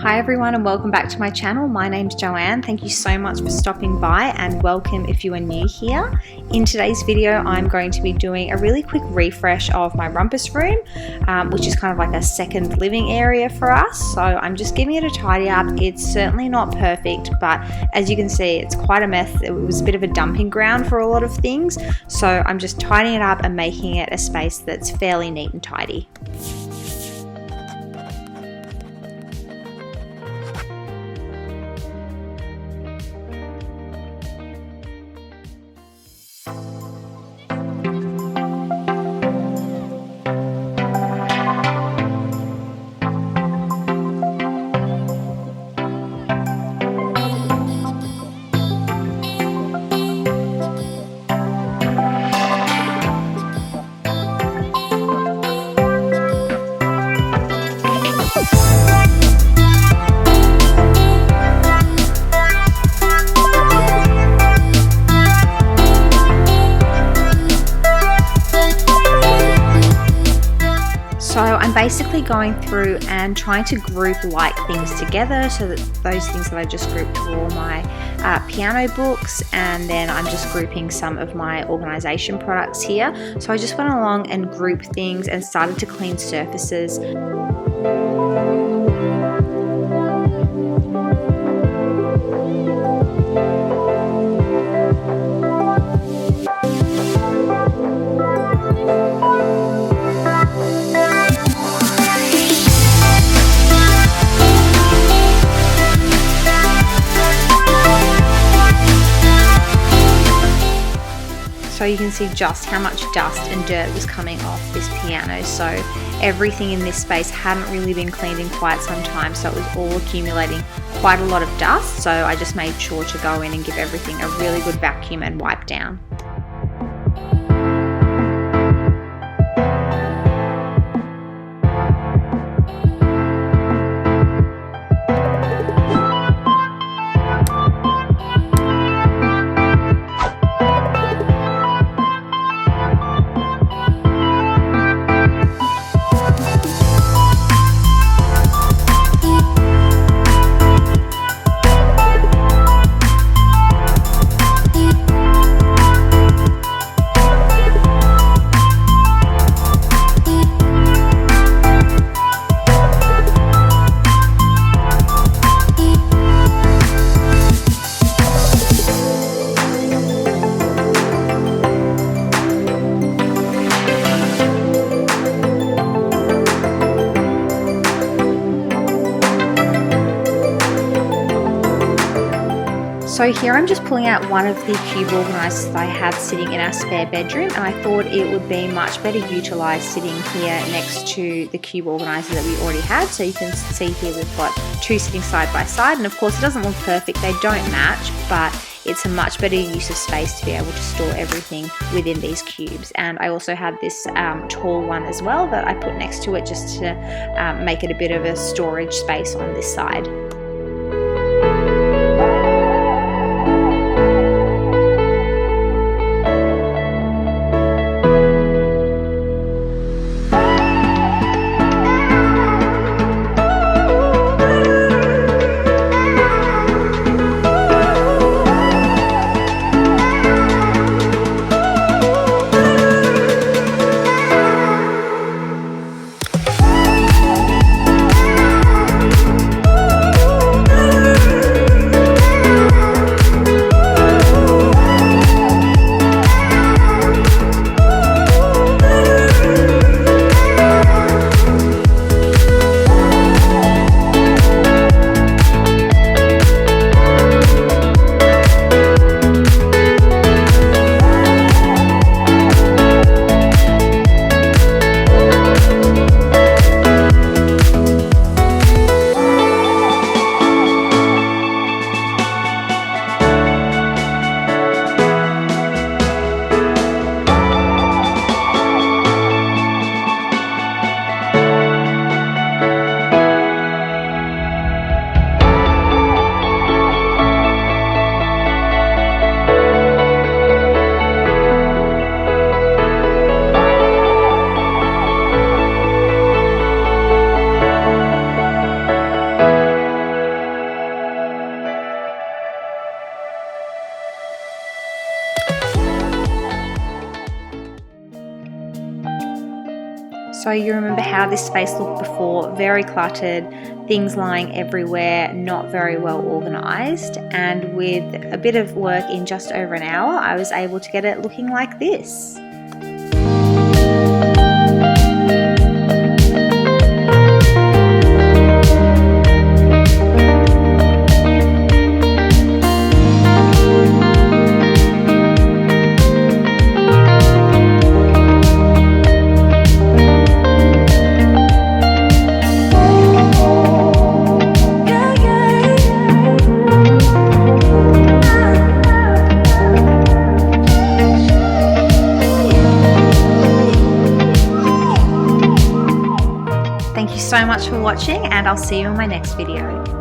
Hi everyone and welcome back to my channel. My name's Joanne. Thank you so much for stopping by and welcome if you are new here. In today's video I'm going to be doing a really quick refresh of my rumpus room, which is kind of like a second living area for us. So I'm just giving it a tidy up. It's certainly not perfect, but as you can see it's quite a mess. It was a bit of a dumping ground for a lot of things. So I'm just tidying it up and making it a space that's fairly neat and tidy. So I'm basically going through and trying to group like things together, so that those things that I just grouped were all my piano books, and then I'm just grouping some of my organisation products here. So I just went along and grouped things and started to clean surfaces. So you can see just how much dust and dirt was coming off this piano. So everything in this space hadn't really been cleaned in quite some time, so it was all accumulating quite a lot of dust. So I just made sure to go in and give everything a really good vacuum and wipe down. So here I'm just pulling out one of the cube organisers that I had sitting in our spare bedroom, and I thought it would be much better utilised sitting here next to the cube organiser that we already had. So you can see here we've got two sitting side by side, and of course it doesn't look perfect, they don't match, but it's a much better use of space to be able to store everything within these cubes. And I also had this tall one as well that I put next to it just to make it a bit of a storage space on this side. So you remember how this space looked before, very cluttered, things lying everywhere, not very well organised, and with a bit of work in just over an hour, I was able to get it looking like this. Thank you so much for watching, and I'll see you in my next video.